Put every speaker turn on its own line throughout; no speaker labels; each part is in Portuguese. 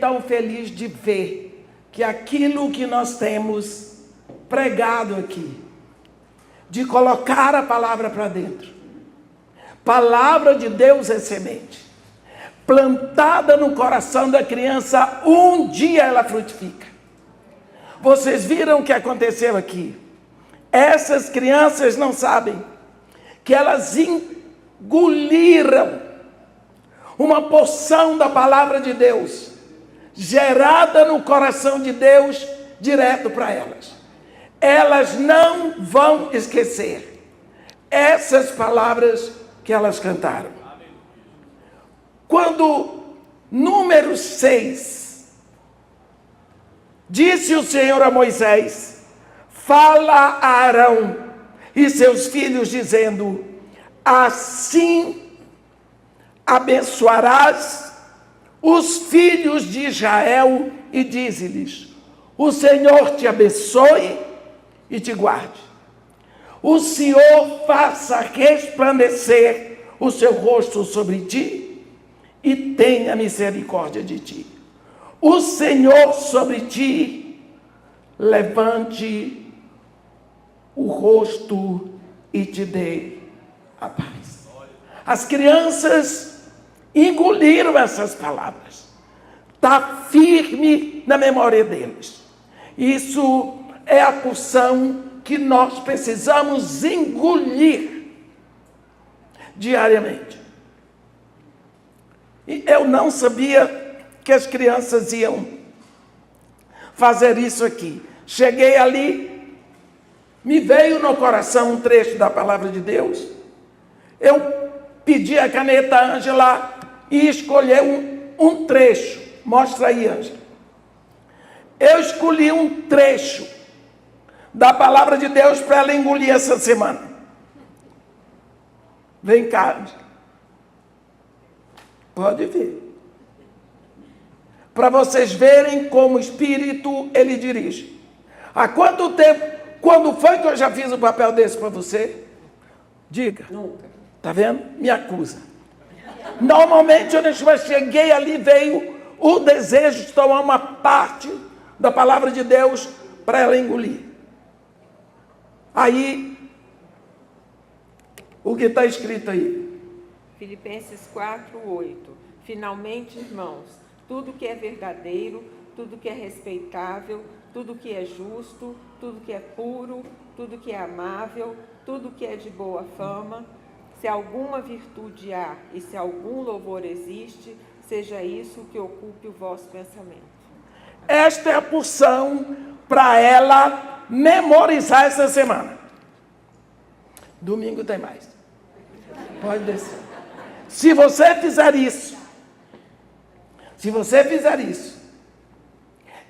tão feliz de ver que aquilo que nós temos pregado aqui, de colocar a palavra para dentro. Palavra de Deus é semente. Plantada no coração da criança, um dia ela frutifica. Vocês viram o que aconteceu aqui? Essas crianças não sabem que elas engoliram uma porção da palavra de Deus, gerada no coração de Deus, direto para elas. Elas não vão esquecer essas palavras que elas cantaram. Quando número 6, disse o Senhor a Moisés: fala a Arão e seus filhos, dizendo: assim abençoarás os filhos de Israel, e dize-lhes: o Senhor te abençoe e te guarde. O Senhor faça resplandecer o seu rosto sobre ti e tenha misericórdia de ti. O Senhor sobre ti levante o rosto e te dê a paz. As crianças engoliram essas palavras. Está firme na memória deles. Isso é a porção que nós precisamos engolir diariamente. E eu não sabia que as crianças iam fazer isso aqui. Cheguei ali, me veio no coração um trecho da palavra de Deus. Eu pedi a caneta Ângela e escolhi um trecho. Mostra aí, Ângela. Eu escolhi um trecho da palavra de Deus para ela engolir essa semana. Vem cá, Ângela. Pode ver. Para vocês verem como o Espírito, ele dirige. Há quanto tempo, quando foi que eu já fiz um papel desse para você? Diga.
Nunca.
Está vendo? Me acusa. Normalmente, quando eu cheguei ali, veio o desejo de tomar uma parte da palavra de Deus para ela engolir. Aí, o que está escrito aí?
Filipenses 4:8. Finalmente, irmãos, tudo que é verdadeiro, tudo que é respeitável, tudo que é justo, tudo que é puro, tudo que é amável, tudo que é de boa fama, se alguma virtude há e se algum louvor existe, seja isso que ocupe o vosso pensamento.
Esta é a porção para ela memorizar essa semana. Domingo tem mais. Pode descer. Se você fizer isso,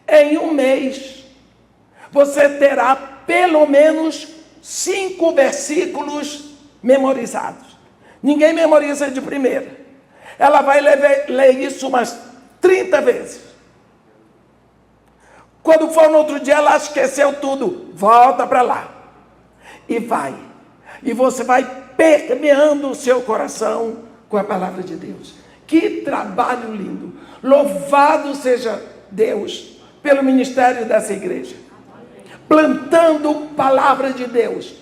em um mês, você terá pelo menos 5 versículos memorizados. Ninguém memoriza de primeira. Ela vai ler isso umas 30 vezes. Quando for no outro dia, ela esqueceu tudo. Volta para lá. E vai. E você vai permeando o seu coração com a palavra de Deus. Que trabalho lindo. Louvado seja Deus pelo ministério dessa igreja. Plantando palavra de Deus.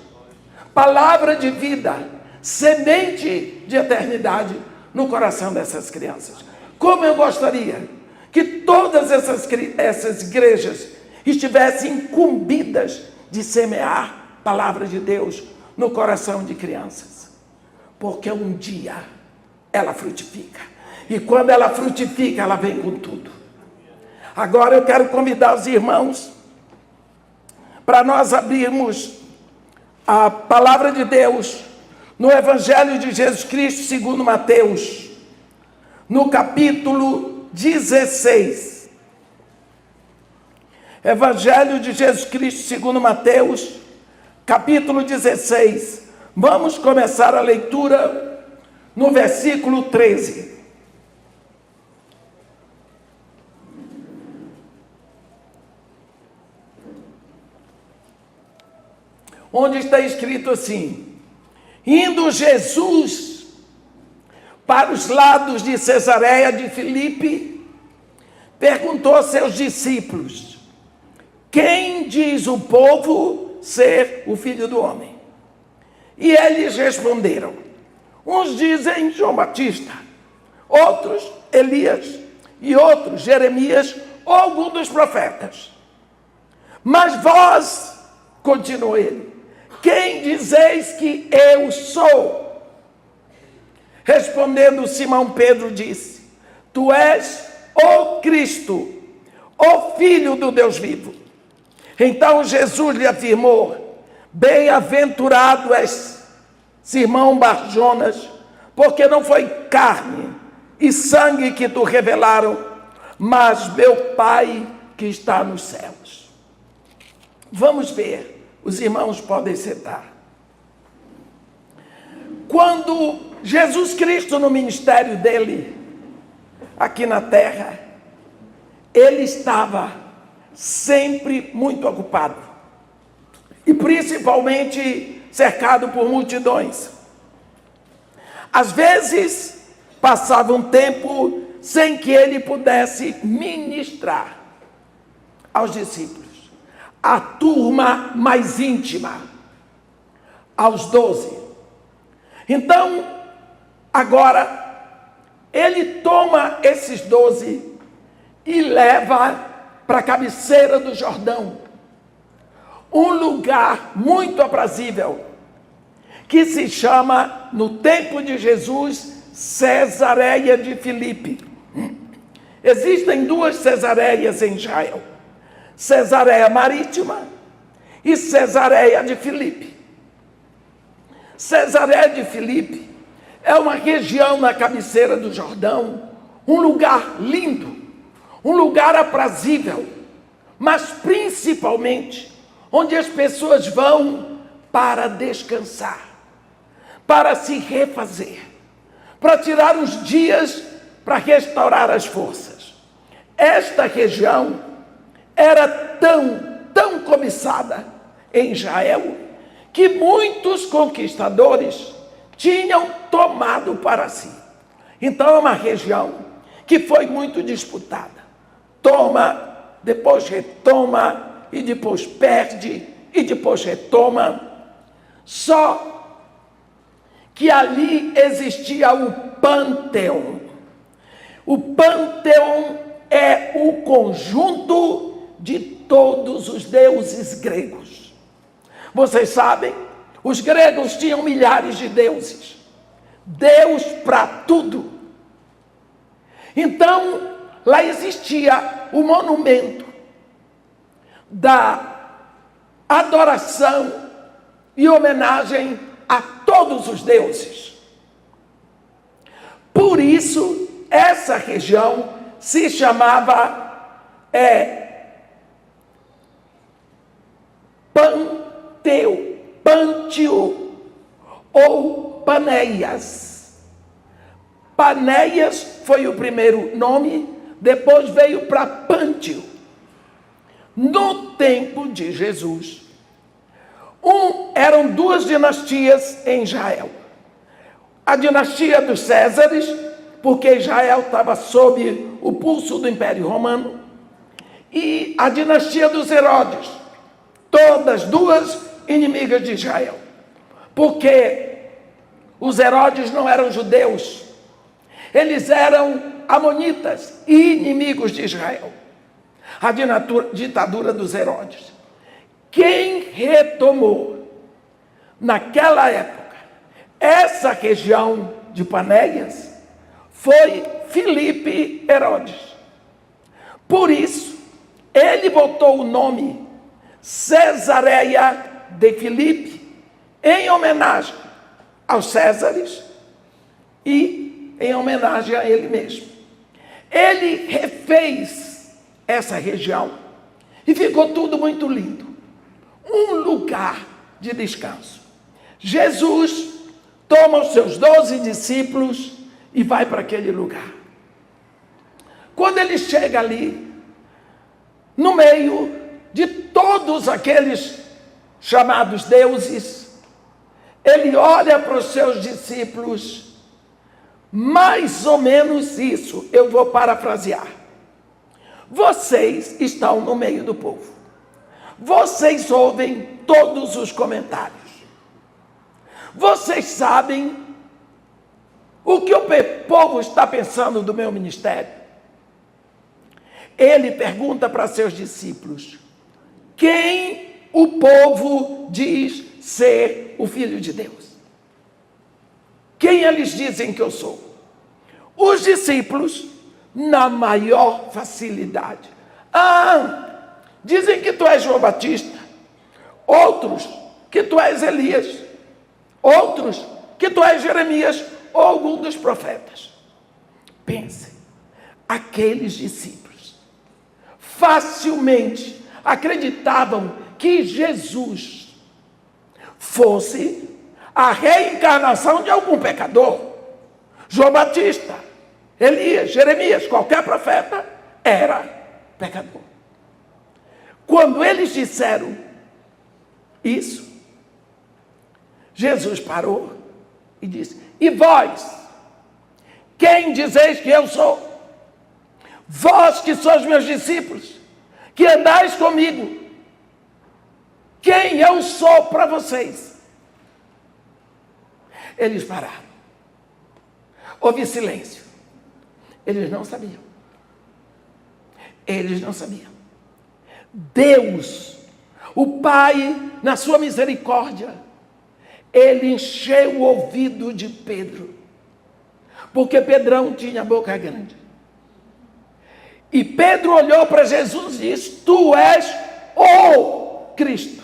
Palavra de vida. Semente de eternidade no coração dessas crianças. Como eu gostaria que todas essas igrejas estivessem incumbidas de semear palavra de Deus no coração de crianças. Porque um dia ela frutifica. E quando ela frutifica, ela vem com tudo. Agora eu quero convidar os irmãos para nós abrirmos a palavra de Deus no Evangelho de Jesus Cristo segundo Mateus, no capítulo 16. Evangelho de Jesus Cristo segundo Mateus, capítulo 16. Vamos começar a leitura no versículo 13. Onde está escrito assim: indo Jesus para os lados de Cesareia de Filipe, perguntou a seus discípulos: quem diz o povo ser o Filho do Homem? E eles responderam: uns dizem João Batista, outros Elias, e outros Jeremias ou algum dos profetas. Mas vós, continuou ele, quem dizeis que eu sou? Respondendo Simão Pedro disse: tu és o Cristo, o Filho do Deus vivo. Então Jesus lhe afirmou: bem-aventurado és, Simão Bar-Jonas, porque não foi carne e sangue que te revelaram, mas meu Pai que está nos céus. Vamos ver, os irmãos podem sentar. Quando Jesus Cristo, no ministério dele, aqui na terra, ele estava sempre muito ocupado, e principalmente cercado por multidões. Às vezes, passava um tempo sem que ele pudesse ministrar aos discípulos, a turma mais íntima, aos 12. Então, agora, ele toma esses 12 e leva para a cabeceira do Jordão, um lugar muito aprazível, que se chama, no tempo de Jesus, Cesareia de Filipe. Existem duas Cesareias em Israel: Cesareia Marítima e Cesareia de Filipe. Cesareia de Filipe é uma região na cabeceira do Jordão, um lugar lindo, um lugar aprazível, mas principalmente onde as pessoas vão para descansar, para se refazer, para tirar uns dias para restaurar as forças. Esta região era tão cobiçada em Israel que muitos conquistadores tinham tomado para si. Então é uma região que foi muito disputada. Toma, depois retoma, e depois perde, e depois retoma. Só que ali existia o Pânteon. O Pânteon é o conjunto de todos os deuses gregos. Vocês sabem, os gregos tinham milhares de deuses. Deus para tudo. Então, lá existia o monumento da adoração e homenagem a todos os deuses. Por isso, essa região se chamava Pântio ou Panéias. Panéias foi o primeiro nome, depois veio para Pântio. No tempo de Jesus, eram duas dinastias em Israel. A dinastia dos Césares, porque Israel estava sob o pulso do Império Romano, e a dinastia dos Herodes, todas duas inimigas de Israel, porque os Herodes não eram judeus, eles eram amonitas e inimigos de Israel. A ditadura dos Herodes. Quem retomou naquela época essa região de Panéias foi Filipe Herodes. Por isso, ele botou o nome Cesareia de Filipe em homenagem aos Césares e em homenagem a ele mesmo. Ele refez essa região e ficou tudo muito lindo. Um lugar de descanso. Jesus toma os seus 12 discípulos e vai para aquele lugar. Quando ele chega ali, no meio de todos aqueles chamados deuses, ele olha para os seus discípulos, mais ou menos isso, eu vou parafrasear. Vocês estão no meio do povo. Vocês ouvem todos os comentários. Vocês sabem o que o povo está pensando do meu ministério. Ele pergunta para seus discípulos: quem o povo diz ser o Filho de Deus? Quem eles dizem que eu sou? Os discípulos, na maior facilidade: dizem que tu és João Batista, outros que tu és Elias, outros que tu és Jeremias ou algum dos profetas. Pense, aqueles discípulos facilmente acreditavam que Jesus fosse a reencarnação de algum pecador. João Batista, Elias, Jeremias, qualquer profeta era pecador. Quando eles disseram isso, Jesus parou e disse: e vós, quem dizeis que eu sou? Vós que sois meus discípulos, que andais comigo, quem eu sou para vocês? Eles pararam. Houve silêncio. Eles não sabiam. Eles não sabiam. Deus, o Pai, na sua misericórdia, ele encheu o ouvido de Pedro, porque Pedrão tinha boca grande. E Pedro olhou para Jesus e disse: tu és o Cristo,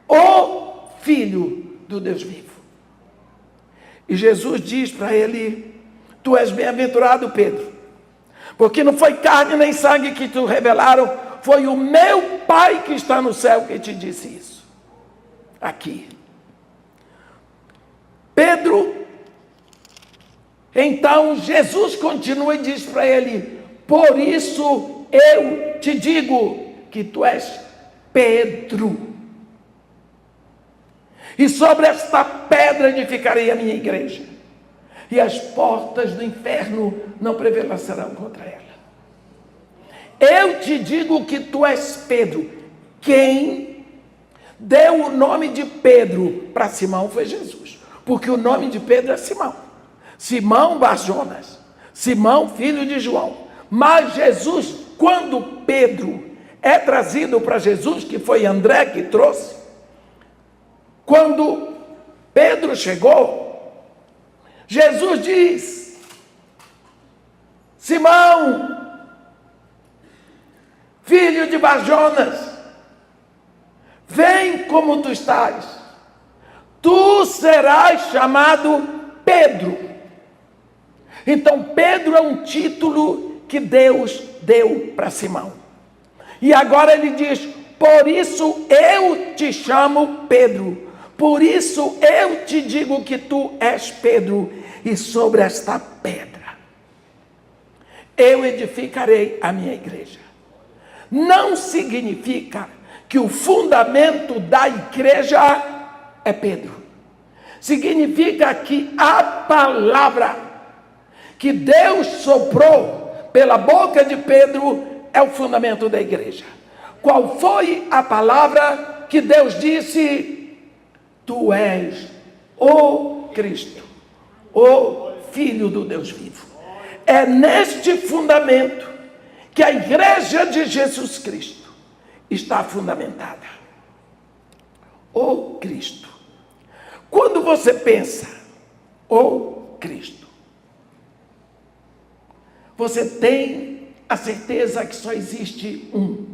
o Filho do Deus vivo. E Jesus diz para ele: tu és bem-aventurado, Pedro, porque não foi carne nem sangue que te revelaram, foi o meu Pai que está no céu que te disse isso. Aqui. Pedro, então Jesus continua e diz para ele: por isso eu te digo que tu és Pedro, e sobre esta pedra edificarei a minha igreja, e as portas do inferno não prevalecerão contra ela. Eu te digo que tu és Pedro. Quem deu o nome de Pedro para Simão foi Jesus, porque o nome de Pedro é Simão, Simão Bar-Jonas, Simão filho de João. Mas Jesus, quando Pedro é trazido para Jesus, que foi André que trouxe, quando Pedro chegou, Jesus diz: Simão, filho de Bar-Jonas, vem como tu estás, tu serás chamado Pedro. Então Pedro é um título que Deus deu para Simão. E agora ele diz: por isso eu te chamo Pedro, por isso eu te digo que tu és Pedro, e sobre esta pedra eu edificarei a minha igreja. Não significa que o fundamento da igreja é Pedro. Significa que a palavra que Deus soprou pela boca de Pedro é o fundamento da igreja. Qual foi a palavra que Deus disse? Tu és o Cristo, o Filho do Deus vivo. É neste fundamento que a igreja de Jesus Cristo está fundamentada. O Cristo. Quando você pensa o Cristo, você tem a certeza que só existe um.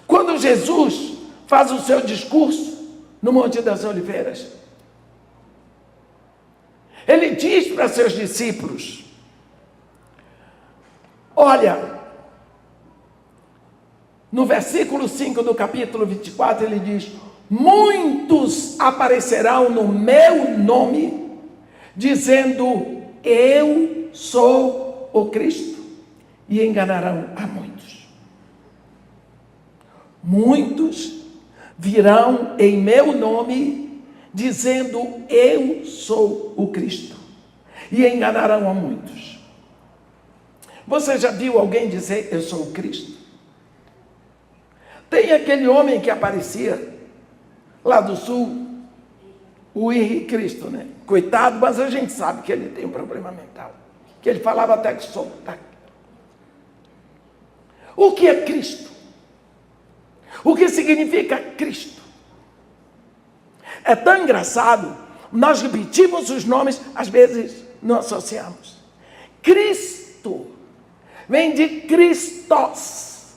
Quando Jesus faz o seu discurso no Monte das Oliveiras, ele diz para seus discípulos: olha, no versículo 5 do capítulo 24, ele diz: muitos aparecerão no meu nome, dizendo eu sou o Cristo, e enganarão a muitos. Muitos virão em meu nome, dizendo eu sou o Cristo, e enganarão a muitos. Você já viu alguém dizer, eu sou o Cristo? Tem aquele homem que aparecia lá do sul, o Henrique Cristo, né? Coitado, mas a gente sabe que ele tem um problema mental. Que ele falava até que sotaque. O que é Cristo? O que significa Cristo? É tão engraçado, nós repetimos os nomes, às vezes não associamos. Cristo vem de Christos,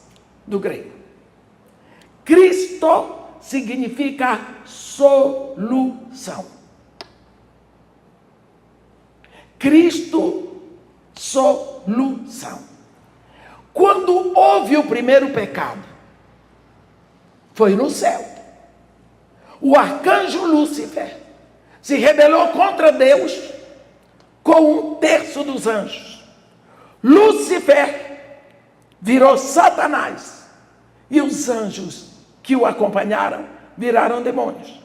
do grego. Cristo significa solução. Cristo, solução. Quando houve o primeiro pecado, foi no céu. O arcanjo Lúcifer se rebelou contra Deus com 1/3 dos anjos. Lúcifer virou Satanás e os anjos que o acompanharam viraram demônios.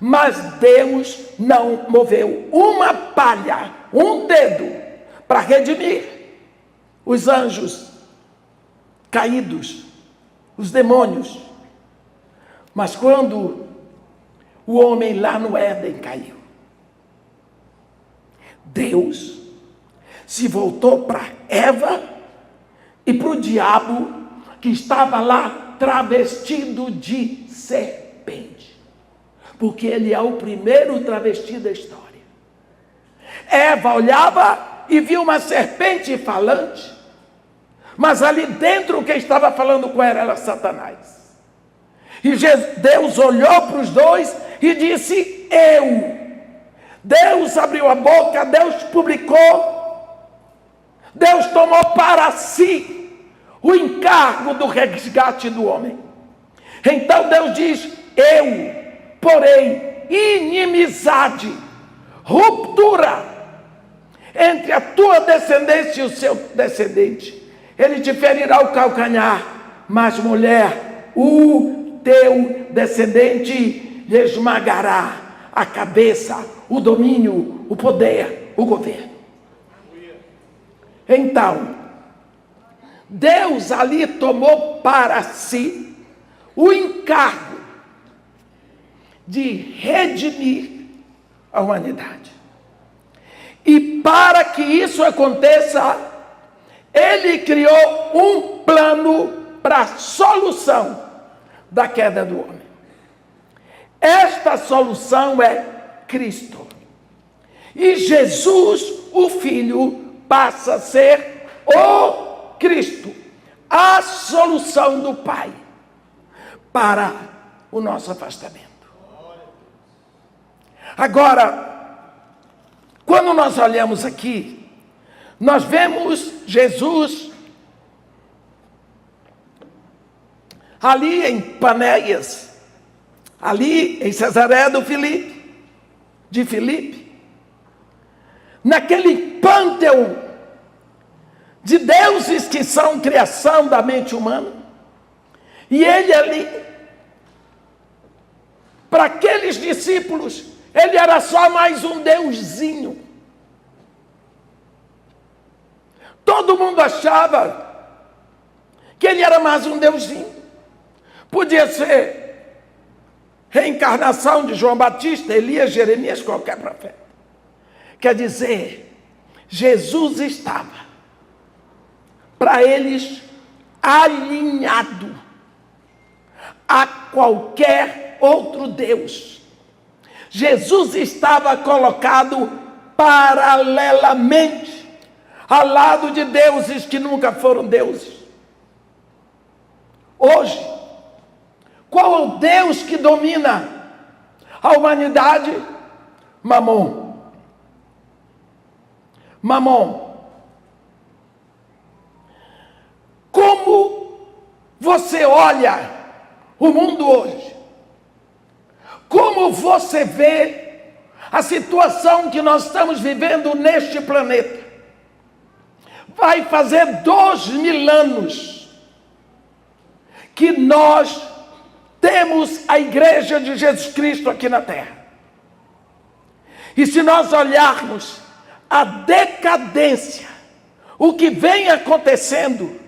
Mas Deus não moveu uma palha, um dedo, para redimir os anjos caídos, os demônios. Mas quando o homem lá no Éden caiu, Deus se voltou para Eva e para o diabo que estava lá travestido de serpente. Porque ele é o primeiro travesti da história. Eva olhava e viu uma serpente falante, mas ali dentro quem estava falando com ela era Satanás. E Deus olhou para os dois e disse, eu. Deus abriu a boca, Deus publicou, Deus tomou para si o encargo do resgate do homem. Então Deus diz, eu porém inimizade, ruptura entre a tua descendência e o seu descendente. Ele te ferirá o calcanhar, mas mulher, o teu descendente lhe esmagará a cabeça, o domínio, o poder, o governo. Então, Deus ali tomou para si o encargo de redimir a humanidade. E para que isso aconteça, ele criou um plano para a solução da queda do homem. Esta solução é Cristo. E Jesus, o Filho, passa a ser o Cristo, a solução do Pai para o nosso afastamento. Agora, quando nós olhamos aqui, nós vemos Jesus ali em Panéias, ali em Cesaré de Filipe, naquele pânteon de deuses que são criação da mente humana, e ele ali, para aqueles discípulos, ele era só mais um deusinho. Todo mundo achava que ele era mais um deusinho. Podia ser reencarnação de João Batista, Elias, Jeremias, qualquer profeta. Quer dizer, Jesus estava, para eles, alinhado a qualquer outro Deus. Jesus estava colocado paralelamente ao lado de deuses que nunca foram deuses. Hoje, qual é o Deus que domina a humanidade? Mamon. Mamon. Como você olha o mundo hoje? Como você vê a situação que nós estamos vivendo neste planeta? Vai fazer 2000 anos que nós temos a Igreja de Jesus Cristo aqui na Terra. E se nós olharmos a decadência, o que vem acontecendo,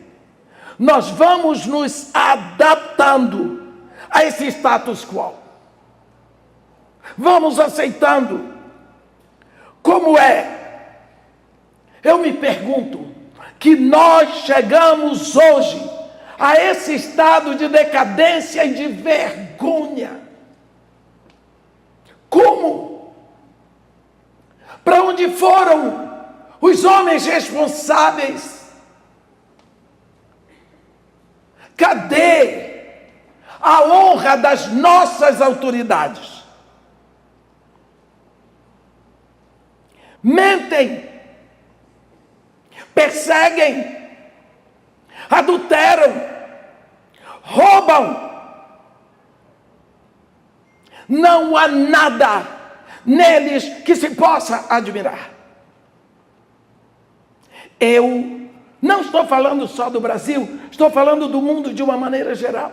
nós vamos nos adaptando a esse status quo. Vamos aceitando como é. Eu me pergunto que nós chegamos hoje a esse estado de decadência e de vergonha. Como? Para onde foram os homens responsáveis? Cadê a honra das nossas autoridades? Mentem, perseguem, adulteram, roubam. Não há nada neles que se possa admirar. Eu não estou falando só do Brasil, estou falando do mundo de uma maneira geral.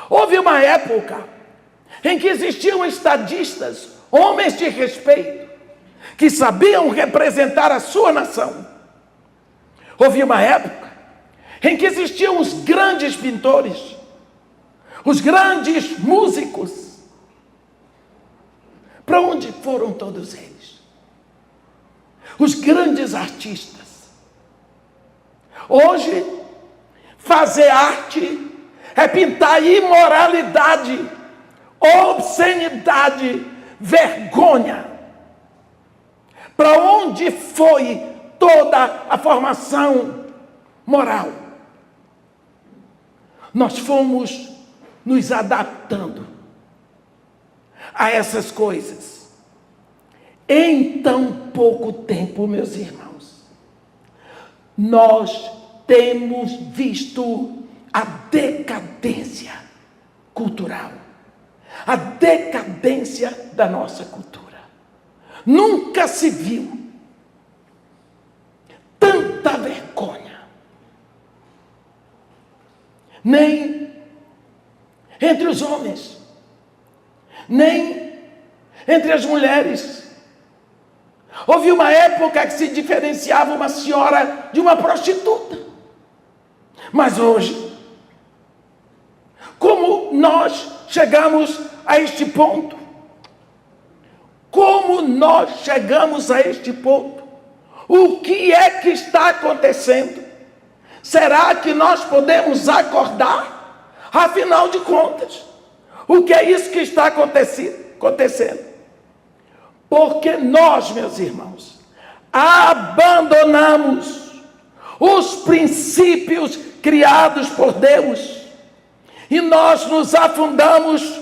Houve uma época em que existiam estadistas, homens de respeito, que sabiam representar a sua nação. Houve uma época em que existiam os grandes pintores, os grandes músicos. Para onde foram todos eles? Os grandes artistas. Hoje, fazer arte é pintar imoralidade, obscenidade, vergonha. Para onde foi toda a formação moral? Nós fomos nos adaptando a essas coisas. Em tão pouco tempo, meus irmãos, nós temos visto a decadência cultural, a decadência da nossa cultura. Nunca se viu tanta vergonha, nem entre os homens, nem entre as mulheres. Houve uma época que se diferenciava uma senhora de uma prostituta. Mas hoje, como nós chegamos a este ponto? Como nós chegamos a este ponto? O que é que está acontecendo? Será que nós podemos acordar? Afinal de contas, o que é isso que está acontecendo? Porque nós, meus irmãos, abandonamos os princípios criados por Deus e nós nos afundamos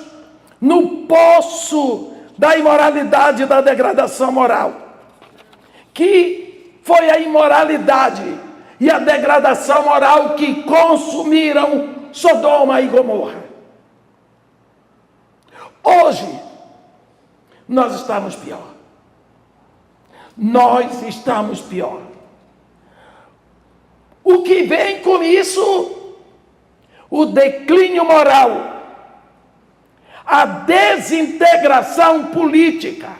no poço da imoralidade e da degradação moral, que foi a imoralidade e a degradação moral que consumiram Sodoma e Gomorra. Hoje, nós estamos pior. Nós estamos pior. O que vem com isso? O declínio moral, a desintegração política,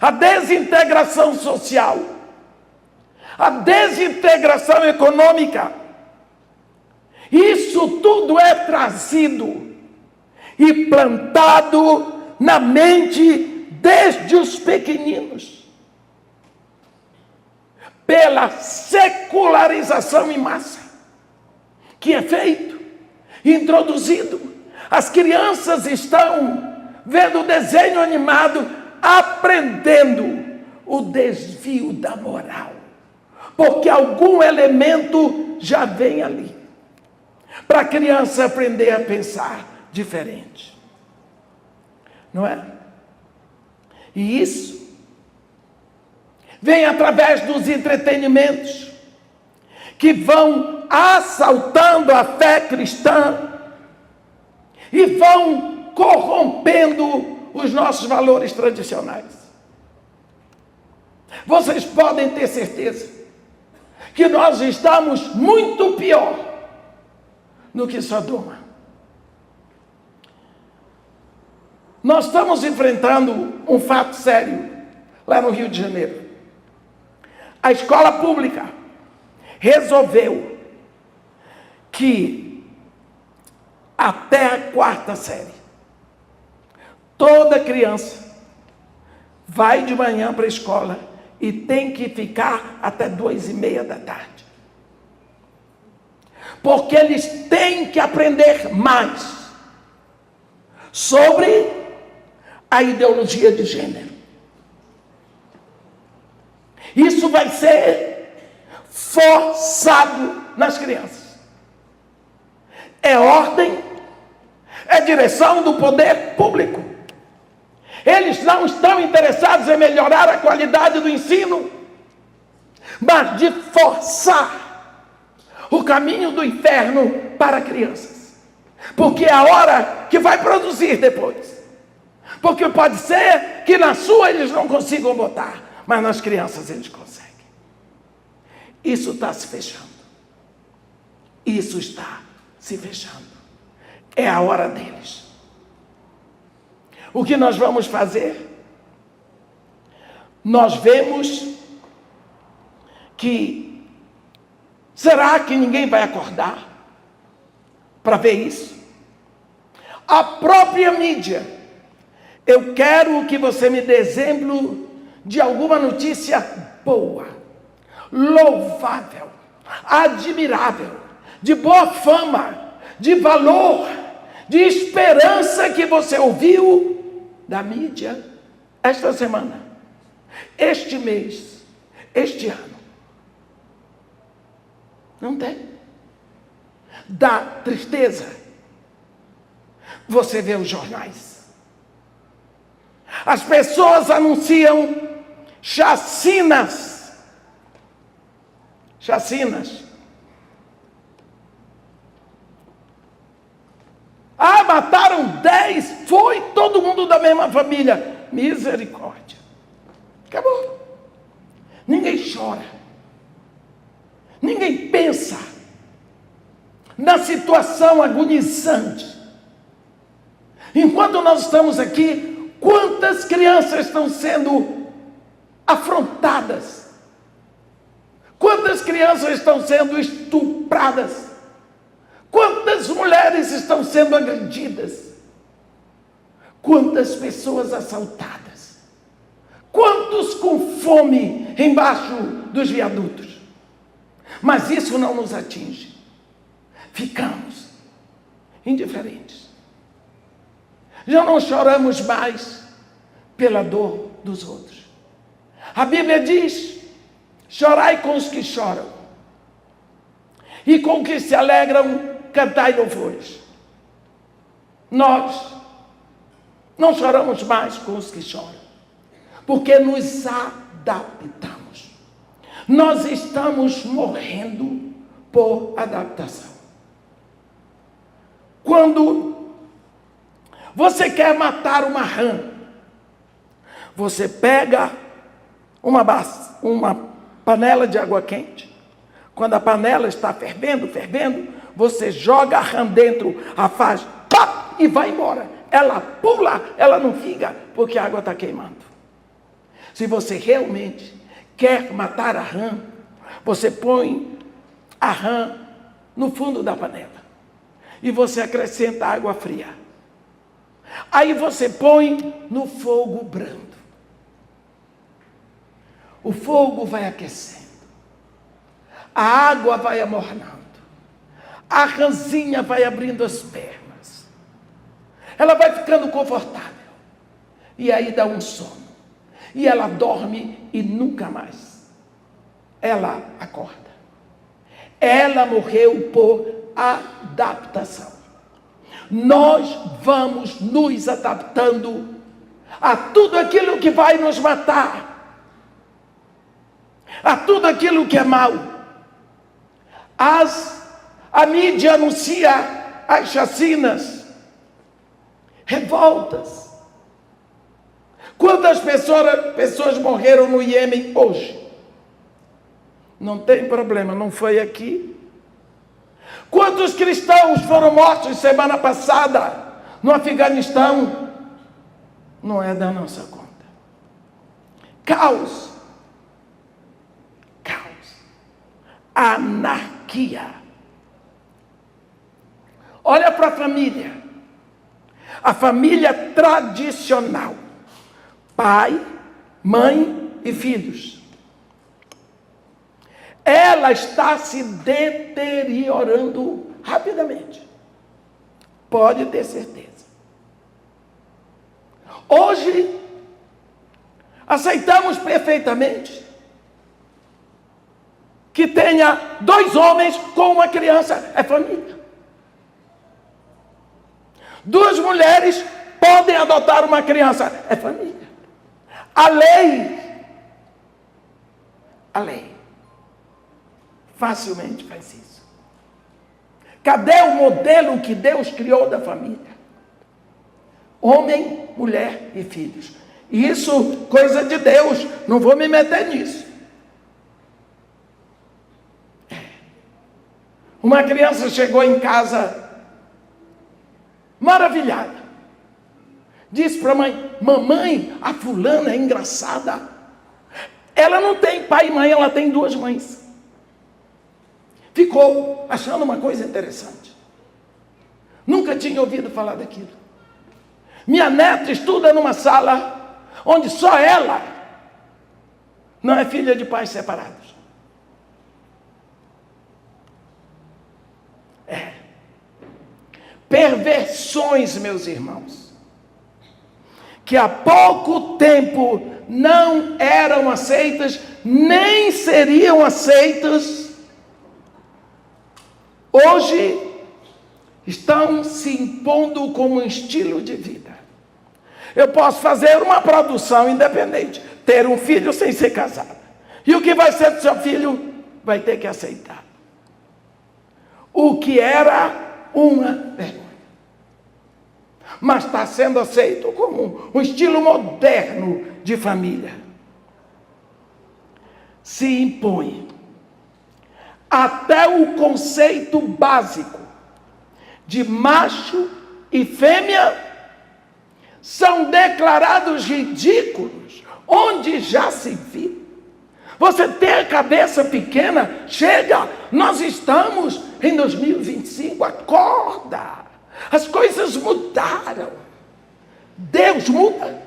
a desintegração social, a desintegração econômica. Isso tudo é trazido e plantado na mente desde os pequeninos, pela secularização em massa, que é feito, introduzido. As crianças estão vendo desenho animado, aprendendo o desvio da moral, porque algum elemento já vem ali, para a criança aprender a pensar diferente. Não é? E isso vem através dos entretenimentos que vão assaltando a fé cristã e vão corrompendo os nossos valores tradicionais. Vocês podem ter certeza que nós estamos muito pior do que Sodoma. Nós estamos enfrentando um fato sério lá no Rio de Janeiro. A escola pública resolveu que até a 4ª série, toda criança vai de manhã para a escola e tem que ficar até 2:30 da tarde. Porque eles têm que aprender mais sobre a ideologia de gênero. Isso vai ser forçado nas crianças. É ordem, é direção do poder público. Eles não estão interessados em melhorar a qualidade do ensino, mas de forçar o caminho do inferno para crianças. Porque é a hora que vai produzir depois. Porque pode ser que na sua eles não consigam botar, mas nas crianças eles conseguem. Isso está se fechando. Isso está se fechando. É a hora deles. O que nós vamos fazer? Nós vemos que será que ninguém vai acordar para ver isso? A própria mídia. Eu quero que você me dê exemplo de alguma notícia boa, louvável, admirável, de boa fama, de valor, de esperança que você ouviu da mídia esta semana, este mês, este ano. Não tem. Dá tristeza. Você vê os jornais. As pessoas anunciam chacinas. Chacinas. Ah, mataram 10, foi todo mundo da mesma família. Misericórdia. Acabou. Ninguém chora. Ninguém pensa na situação agonizante. Enquanto nós estamos aqui, quantas crianças estão sendo afrontadas? Quantas crianças estão sendo estupradas? Quantas mulheres estão sendo agredidas? Quantas pessoas assaltadas? Quantos com fome embaixo dos viadutos? Mas isso não nos atinge. Ficamos indiferentes. Já não choramos mais pela dor dos outros. A Bíblia diz: chorai com os que choram, e com os que se alegram, cantai louvores. Nós não choramos mais com os que choram, porque nos adaptamos. Nós estamos morrendo por adaptação. Quando você quer matar uma rã, você pega uma panela de água quente. Quando a panela está fervendo, você joga a rã dentro, a faz pá, e vai embora. Ela pula, ela não fica, porque a água está queimando. Se você realmente quer matar a rã, você põe a rã no fundo da panela e você acrescenta água fria. Aí você põe no fogo brando. O fogo vai aquecendo. A água vai amornando. A rãzinha vai abrindo as pernas. Ela vai ficando confortável. E aí dá um sono. E ela dorme e nunca mais ela acorda. Ela morreu por adaptação. Nós vamos nos adaptando a tudo aquilo que vai nos matar, a tudo aquilo que é mal. A mídia anuncia as chacinas, revoltas. Quantas pessoas morreram no Iêmen hoje? Não tem problema, não foi aqui. Quantos cristãos foram mortos semana passada no Afeganistão? Não é da nossa conta. Caos. anarquia. Olha para a família. A família tradicional. Pai, mãe e filhos. Ela está se deteriorando rapidamente. Pode ter certeza. Hoje, aceitamos perfeitamente que tenha 2 homens com uma criança. É família. 2 mulheres podem adotar uma criança. É família. A lei facilmente faz isso. Cadê o modelo que Deus criou da família? Homem, mulher e filhos. Isso, coisa de Deus, não vou me meter nisso. Uma criança chegou em casa maravilhada. Disse para a mãe: mamãe, a fulana é engraçada. Ela não tem pai e mãe, ela tem 2 mães. Ficou achando uma coisa interessante. Nunca tinha ouvido falar daquilo. Minha neta estuda numa sala onde só ela não é filha de pais separados. Perversões, meus irmãos, que há pouco tempo não eram aceitas, nem seriam aceitas, hoje estão se impondo como um estilo de vida. Eu posso fazer uma produção independente, ter um filho sem ser casado, e o que vai ser do seu filho vai ter que aceitar. O que era uma vergonha, mas está sendo aceito como um estilo moderno de família. Se impõe até o conceito básico de macho e fêmea são declarados ridículos, onde já se viu. Você tem a cabeça pequena, chega, nós estamos em 2025, acorda, as coisas mudaram, Deus muda.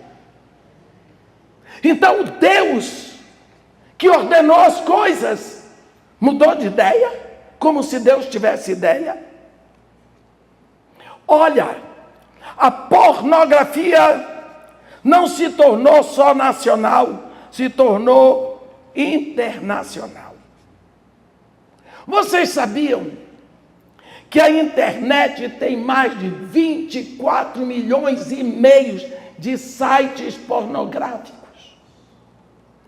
Então Deus, que ordenou as coisas, mudou de ideia, como se Deus tivesse ideia. Olha, a pornografia não se tornou só nacional, se tornou internacional. Vocês sabiam que a internet tem mais de 24 milhões e meio de sites pornográficos?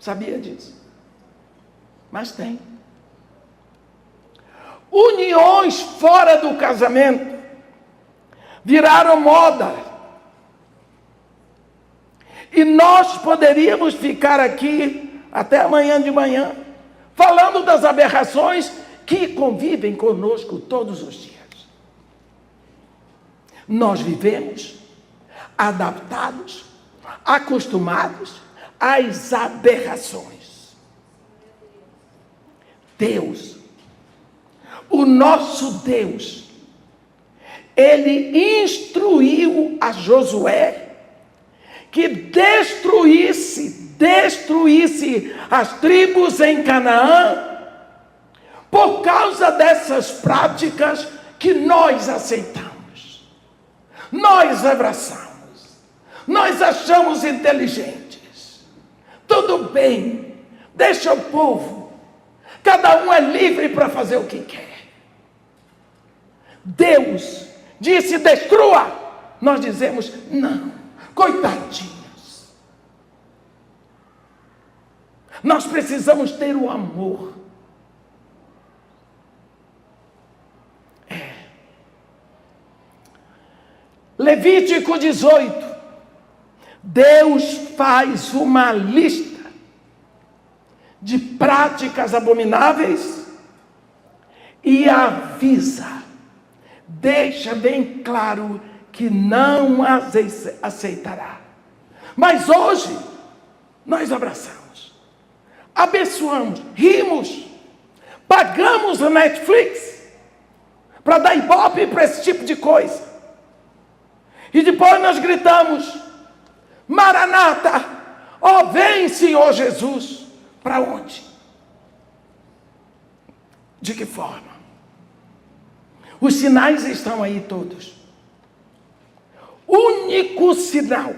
Sabia disso? Mas tem. Uniões fora do casamento viraram moda. E nós poderíamos ficar aqui até amanhã de manhã, falando das aberrações que convivem conosco todos os dias. Nós vivemos adaptados, acostumados às aberrações. Deus, o nosso Deus, Ele instruiu a Josué que destruísse as tribos em Canaã por causa dessas práticas que nós aceitamos, nós abraçamos, nós achamos inteligentes. Tudo bem, deixa o povo, cada um é livre para fazer o que quer. Deus disse: destrua. Nós dizemos: não, coitadinhos. Nós precisamos ter o amor. Levítico 18. Deus faz uma lista de práticas abomináveis e avisa, deixa bem claro que não as aceitará. Mas hoje nós abraçamos, abençoamos, rimos, Pagamos a Netflix para dar ibope para esse tipo de coisa. E depois nós gritamos: Maranata, ó vem Senhor Jesus. Para onde? De que forma? Os sinais estão aí todos. Único sinal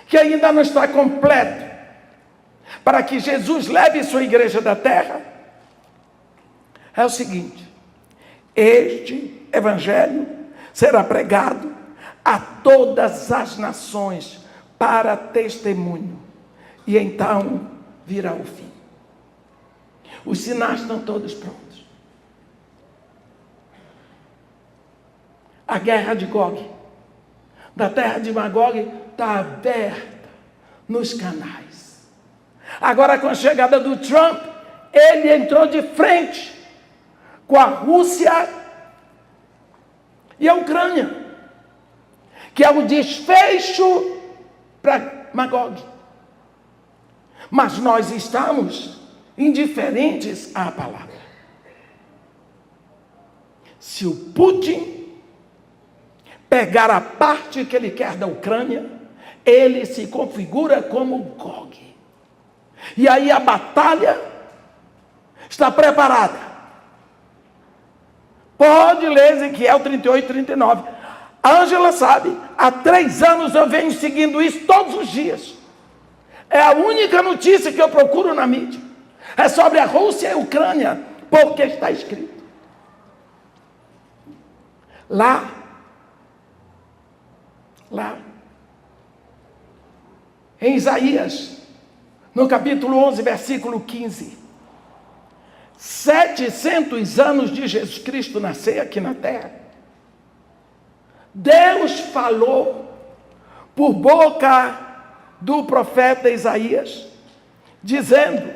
que ainda não está completo para que Jesus leve sua igreja da terra é o seguinte: este evangelho será pregado a todas as nações para testemunho, e então virá o fim. Os sinais estão todos prontos. A guerra de Gog, da terra de Magog, está aberta nos canais. Agora, com a chegada do Trump, ele entrou de frente com a Rússia e a Ucrânia, que é o desfecho para Magog. Mas nós estamos indiferentes à palavra. Se o Putin pegar a parte que ele quer da Ucrânia, ele se configura como Gog. E aí a batalha está preparada. Pode ler Ezequiel 38, 39. A Ângela sabe, há 3 anos eu venho seguindo isso todos os dias. É a única notícia que eu procuro na mídia. É sobre a Rússia e a Ucrânia, porque está escrito. Lá, em Isaías, no capítulo 11, versículo 15, 700 anos de Jesus Cristo nascer aqui na terra, Deus falou por boca do profeta Isaías, dizendo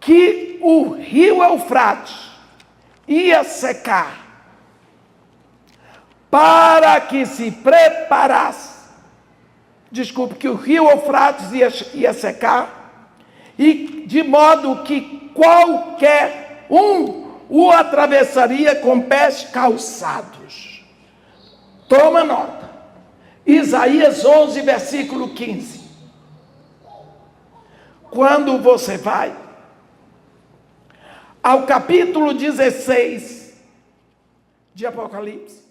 que o rio Eufrates ia secar, para que se preparasse. Desculpe, que o rio Eufrates ia secar, e de modo que qualquer um o atravessaria com pés calçados. Toma nota. Isaías 11, versículo 15. Quando você vai ao capítulo 16 de Apocalipse,